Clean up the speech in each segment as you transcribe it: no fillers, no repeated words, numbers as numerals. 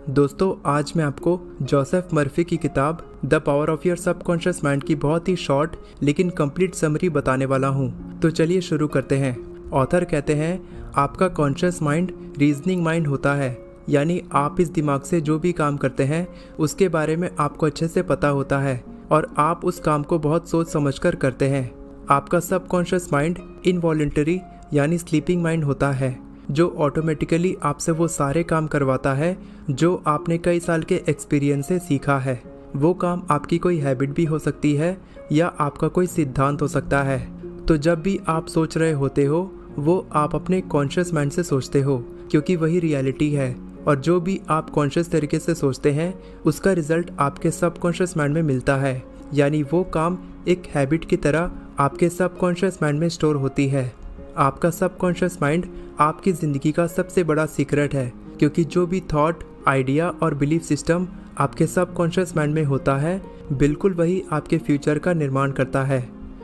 दोस्तों, आज मैं आपको जोसेफ मर्फी की किताब the power of your subconscious mind की बहुत ही शॉर्ट लेकिन कंप्लीट समरी बताने वाला हूँ। तो चलिए शुरू करते हैं। ऑथर कहते हैं, आपका कॉन्शियस माइंड रीजनिंग माइंड होता है, यानी आप इस दिमाग से जो भी काम करते हैं उसके बारे में आपको अच्छे से पता होता है और आप उस काम को बहुत सोच समझकर करते हैं। आपका सबकॉन्शियस माइंड इनवॉलेंटरी यानी स्लीपिंग माइंड होता है, जो ऑटोमेटिकली आपसे वो सारे काम करवाता है जो आपने कई साल के एक्सपीरियंस से सीखा है। वो काम आपकी कोई हैबिट भी हो सकती है या आपका कोई सिद्धांत हो सकता है। तो जब भी आप सोच रहे होते हो वो आप अपने कॉन्शियस माइंड से सोचते हो, क्योंकि वही रियलिटी है। और जो भी आप कॉन्शियस तरीके से सोचते हैं उसका रिजल्ट आपके सबकॉन्शियस माइंड में मिलता है, यानी वो काम एक हैबिट की तरह आपके सबकॉन्शियस माइंड में स्टोर होती है। आपका सबकॉन्शियस माइंड आपकी ज़िंदगी का सबसे बड़ा सीक्रेट है, क्योंकि जो भी थॉट, आइडिया और बिलीफ सिस्टम आपके सबकॉन्शियस माइंड में होता है, बिल्कुल वही आपके फ्यूचर का निर्माण करता है।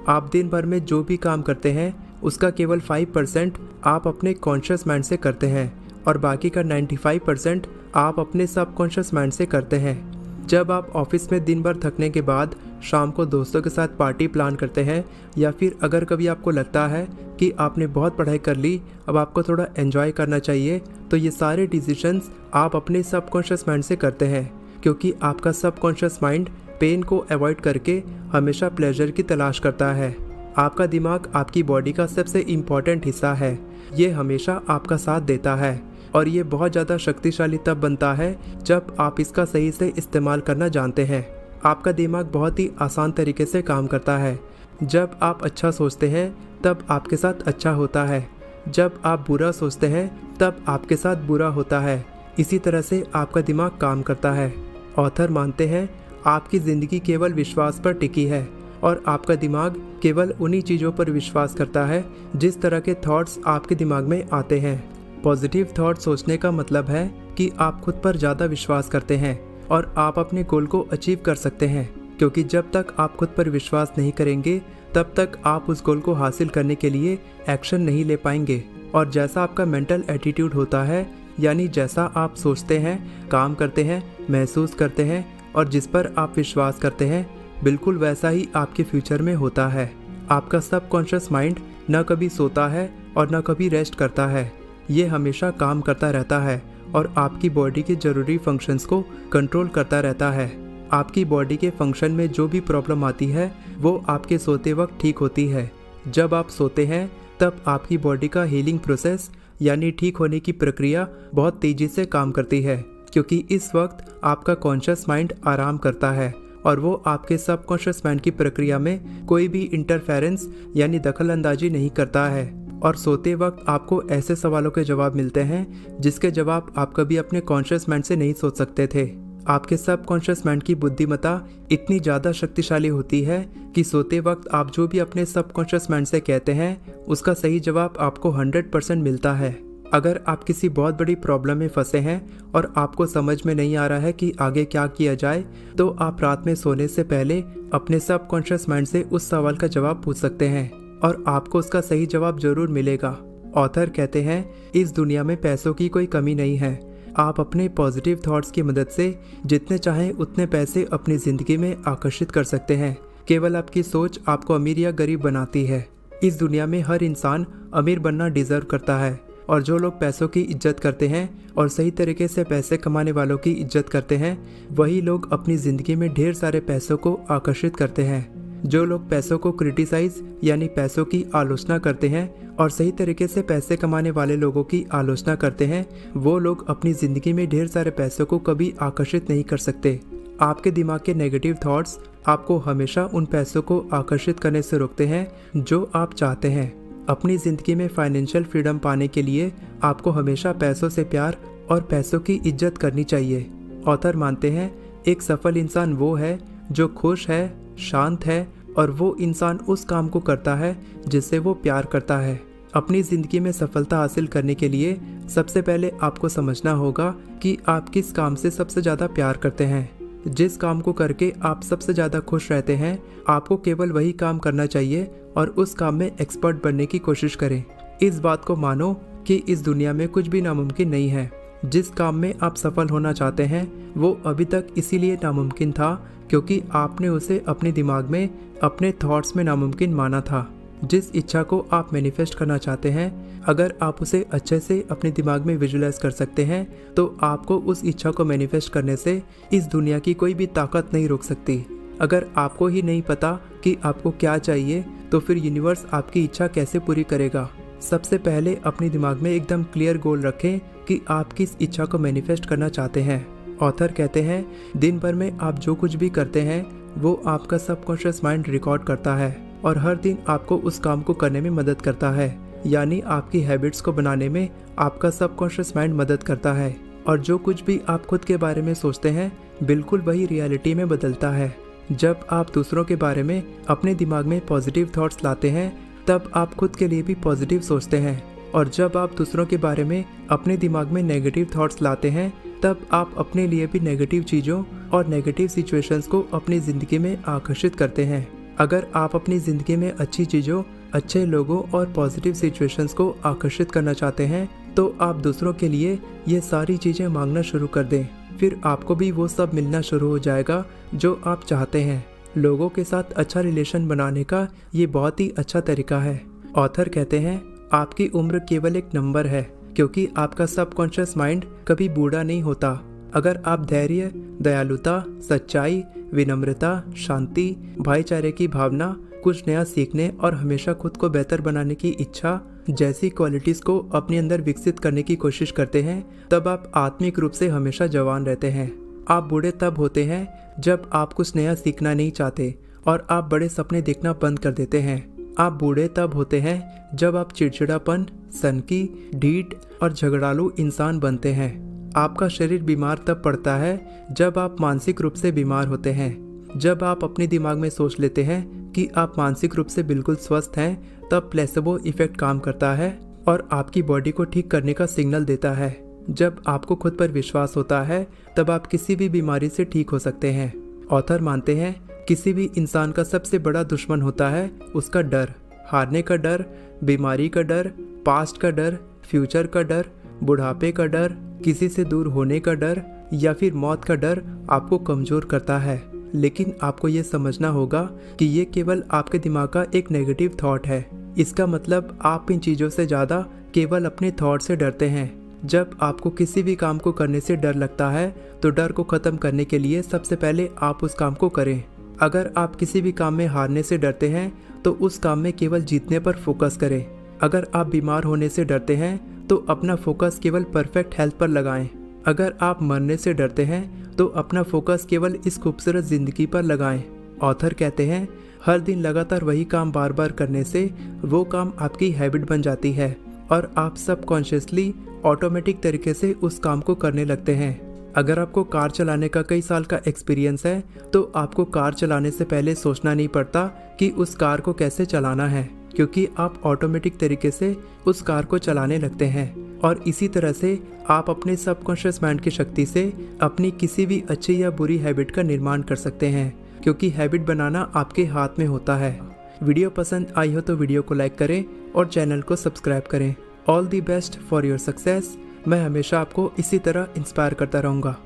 आप दिन भर में जो भी काम करते हैं उसका केवल 5% आप अपने कॉन्शियस माइंड से करते हैं और बाकी का 95% आप अपने सबकॉन्शियस माइंड से करते हैं। जब आप ऑफिस में दिन भर थकने के बाद शाम को दोस्तों के साथ पार्टी प्लान करते हैं, या फिर अगर कभी आपको लगता है कि आपने बहुत पढ़ाई कर ली, अब आपको थोड़ा एंजॉय करना चाहिए, तो ये सारे डिसीजंस आप अपने सबकॉन्शियस माइंड से करते हैं, क्योंकि आपका सबकॉन्शियस माइंड पेन को अवॉइड करके हमेशा प्लेजर की तलाश करता है। आपका दिमाग आपकी बॉडी का सबसे इम्पॉर्टेंट हिस्सा है। ये हमेशा आपका साथ देता है और ये बहुत ज़्यादा शक्तिशाली तब बनता है जब आप इसका सही से इस्तेमाल करना जानते हैं। आपका दिमाग बहुत ही आसान तरीके से काम करता है। जब आप अच्छा सोचते हैं तब आपके साथ अच्छा होता है, जब आप बुरा सोचते हैं तब आपके साथ बुरा होता है। इसी तरह से आपका दिमाग काम करता है। ऑथर मानते हैं आपकी ज़िंदगी केवल विश्वास पर टिकी है और आपका दिमाग केवल उन्हीं चीज़ों पर विश्वास करता है जिस तरह के थॉट्स आपके दिमाग में आते हैं। पॉजिटिव थॉट सोचने का मतलब है कि आप खुद पर ज़्यादा विश्वास करते हैं और आप अपने गोल को अचीव कर सकते हैं, क्योंकि जब तक आप खुद पर विश्वास नहीं करेंगे तब तक आप उस गोल को हासिल करने के लिए एक्शन नहीं ले पाएंगे। और जैसा आपका मेंटल एटीट्यूड होता है, यानी जैसा आप सोचते हैं, काम करते हैं, महसूस करते हैं और जिस पर आप विश्वास करते हैं, बिल्कुल वैसा ही आपके फ्यूचर में होता है। आपका सबकॉन्शियस माइंड न कभी सोता है और न कभी रेस्ट करता है। ये हमेशा काम करता रहता है और आपकी बॉडी के ज़रूरी फंक्शंस को कंट्रोल करता रहता है। आपकी बॉडी के फंक्शन में जो भी प्रॉब्लम आती है वो आपके सोते वक्त ठीक होती है। जब आप सोते हैं तब आपकी बॉडी का हीलिंग प्रोसेस यानी ठीक होने की प्रक्रिया बहुत तेज़ी से काम करती है, क्योंकि इस वक्त आपका कॉन्शियस माइंड आराम करता है और वो आपके सबकॉन्शियस माइंड की प्रक्रिया में कोई भी इंटरफेरेंस यानी दखल अंदाजी नहीं करता है। और सोते वक्त आपको ऐसे सवालों के जवाब मिलते हैं जिसके जवाब आप कभी अपने कॉन्शियस माइंड से नहीं सोच सकते थे। आपके सबकॉन्शियस माइंड की बुद्धिमत्ता इतनी ज़्यादा शक्तिशाली होती है कि सोते वक्त आप जो भी अपने सबकॉन्शियस माइंड से कहते हैं उसका सही जवाब आपको 100% मिलता है। अगर आप किसी बहुत बड़ी प्रॉब्लम में फंसे हैं और आपको समझ में नहीं आ रहा है कि आगे क्या किया जाए, तो आप रात में सोने से पहले अपने सबकॉन्शियस माइंड से उस सवाल का जवाब पूछ सकते हैं और आपको उसका सही जवाब जरूर मिलेगा। ऑथर कहते हैं, इस दुनिया में पैसों की कोई कमी नहीं है। आप अपने पॉजिटिव थॉट्स की मदद से जितने चाहें उतने पैसे अपनी ज़िंदगी में आकर्षित कर सकते हैं। केवल आपकी सोच आपको अमीर या गरीब बनाती है। इस दुनिया में हर इंसान अमीर बनना डिज़र्व करता है और जो लोग पैसों की इज्जत करते हैं और सही तरीके से पैसे कमाने वालों की इज्जत करते हैं, वही लोग अपनी ज़िंदगी में ढेर सारे पैसों को आकर्षित करते हैं। जो लोग पैसों को क्रिटिसाइज यानी पैसों की आलोचना करते हैं और सही तरीके से पैसे कमाने वाले लोगों की आलोचना करते हैं, वो लोग अपनी ज़िंदगी में ढेर सारे पैसों को कभी आकर्षित नहीं कर सकते। आपके दिमाग के नेगेटिव थॉट्स आपको हमेशा उन पैसों को आकर्षित करने से रोकते हैं जो आप चाहते हैं। अपनी ज़िंदगी में फाइनेंशियल फ्रीडम पाने के लिए आपको हमेशा पैसों से प्यार और पैसों की इज्जत करनी चाहिए। ऑथर मानते हैं, एक सफल इंसान वो है जो खुश है, शांत है और वो इंसान उस काम को करता है जिससे वो प्यार करता है। अपनी ज़िंदगी में सफलता हासिल करने के लिए सबसे पहले आपको समझना होगा कि आप किस काम से सबसे ज़्यादा प्यार करते हैं। जिस काम को करके आप सबसे ज़्यादा खुश रहते हैं, आपको केवल वही काम करना चाहिए और उस काम में एक्सपर्ट बनने की कोशिश करें। इस बात को मानो कि इस दुनिया में कुछ भी नामुमकिन नहीं है। जिस काम में आप सफल होना चाहते हैं वो अभी तक इसीलिए नामुमकिन था क्योंकि आपने उसे अपने दिमाग में, अपने थॉट्स में नामुमकिन माना था। जिस इच्छा को आप मैनिफेस्ट करना चाहते हैं, अगर आप उसे अच्छे से अपने दिमाग में विजुलाइज कर सकते हैं तो आपको उस इच्छा को मैनिफेस्ट करने से इस दुनिया की कोई भी ताकत नहीं रोक सकती। अगर आपको ही नहीं पता कि आपको क्या चाहिए तो फिर यूनिवर्स आपकी इच्छा कैसे पूरी करेगा। सबसे पहले अपने दिमाग में एकदम क्लियर गोल रखें कि आप किस इच्छा को मैनिफेस्ट करना चाहते हैं। ऑथर कहते हैं दिन भर में आप जो कुछ भी करते हैं वो आपका सबकॉन्शियस माइंड रिकॉर्ड करता है और हर दिन आपको उस काम को करने में मदद करता है। यानी आपकी हैबिट्स को बनाने में आपका सबकॉन्शियस माइंड मदद करता है और जो कुछ भी आप खुद के बारे में सोचते हैं बिल्कुल वही रियलिटी में बदलता है। जब आप दूसरों के बारे में अपने दिमाग में पॉजिटिव थॉट्स लाते हैं तब आप खुद के लिए भी पॉजिटिव सोचते हैं और जब आप दूसरों के बारे में अपने दिमाग में नेगेटिव थॉट्स लाते हैं तब आप अपने लिए भी नेगेटिव चीज़ों और नेगेटिव सिचुएशंस को अपनी ज़िंदगी में आकर्षित करते हैं। अगर आप अपनी ज़िंदगी में अच्छी चीज़ों, अच्छे लोगों और पॉजिटिव सिचुएशंस को आकर्षित करना चाहते हैं तो आप दूसरों के लिए ये सारी चीज़ें मांगना शुरू कर दें। फिर आपको भी वो सब मिलना शुरू हो जाएगा जो आप चाहते हैं। लोगों के साथ अच्छा रिलेशन बनाने का ये बहुत ही अच्छा तरीका है। ऑथर कहते हैं आपकी उम्र केवल एक नंबर है क्योंकि आपका सबकॉन्शियस माइंड कभी बूढ़ा नहीं होता। अगर आप धैर्य, दयालुता, सच्चाई, विनम्रता, शांति, भाईचारे की भावना, कुछ नया सीखने और हमेशा खुद को बेहतर बनाने की इच्छा जैसी क्वालिटीज़ को अपने अंदर विकसित करने की कोशिश करते हैं तब आप आत्मिक रूप से हमेशा जवान रहते हैं। आप बूढ़े तब होते हैं जब आप कुछ नया सीखना नहीं चाहते और आप बड़े सपने देखना बंद कर देते हैं। आप बूढ़े तब होते हैं जब आप चिड़चिड़ापन, सनकी, ढीठ और झगड़ालू इंसान बनते हैं। आपका शरीर बीमार तब पड़ता है जब आप मानसिक रूप से बीमार होते हैं। जब आप अपने दिमाग में सोच लेते हैं कि आप मानसिक रूप से बिल्कुल स्वस्थ हैं तब प्लेसेबो इफेक्ट काम करता है और आपकी बॉडी को ठीक करने का सिग्नल देता है। जब आपको खुद पर विश्वास होता है तब आप किसी भी बीमारी से ठीक हो सकते हैं। ऑथर मानते हैं किसी भी इंसान का सबसे बड़ा दुश्मन होता है उसका डर। हारने का डर, बीमारी का डर, पास्ट का डर, फ्यूचर का डर, बुढ़ापे का डर, किसी से दूर होने का डर या फिर मौत का डर आपको कमज़ोर करता है। लेकिन आपको ये समझना होगा कि ये केवल आपके दिमाग का एक नेगेटिव थॉट है। इसका मतलब आप इन चीज़ों से ज़्यादा केवल अपने थॉट से डरते हैं। जब आपको किसी भी काम को करने से डर लगता है तो डर को ख़त्म करने के लिए सबसे पहले आप उस काम को करें। अगर आप किसी भी काम में हारने से डरते हैं तो उस काम में केवल जीतने पर फोकस करें। अगर आप बीमार होने से डरते हैं तो अपना फोकस केवल परफेक्ट हेल्थ पर लगाएं। अगर आप मरने से डरते हैं तो अपना फोकस केवल इस खूबसूरत ज़िंदगी पर लगाएं। ऑथर कहते हैं हर दिन लगातार वही काम बार बार करने से वो काम आपकी हैबिट बन जाती है और आप सबकॉन्शियसली ऑटोमेटिक तरीके से उस काम को करने लगते हैं। अगर आपको कार चलाने का कई साल का एक्सपीरियंस है तो आपको कार चलाने से पहले सोचना नहीं पड़ता कि उस कार को कैसे चलाना है, क्योंकि आप ऑटोमेटिक तरीके से उस कार को चलाने लगते हैं। और इसी तरह से आप अपने सबकॉन्शियस माइंड की शक्ति से अपनी किसी भी अच्छी या बुरी हैबिट का निर्माण कर सकते हैं, क्योंकि हैबिट बनाना आपके हाथ में होता है। वीडियो पसंद आई हो तो वीडियो को लाइक करें और चैनल को सब्सक्राइब करें। All the best for your success. मैं हमेशा आपको इसी तरह इंस्पायर करता रहूँगा।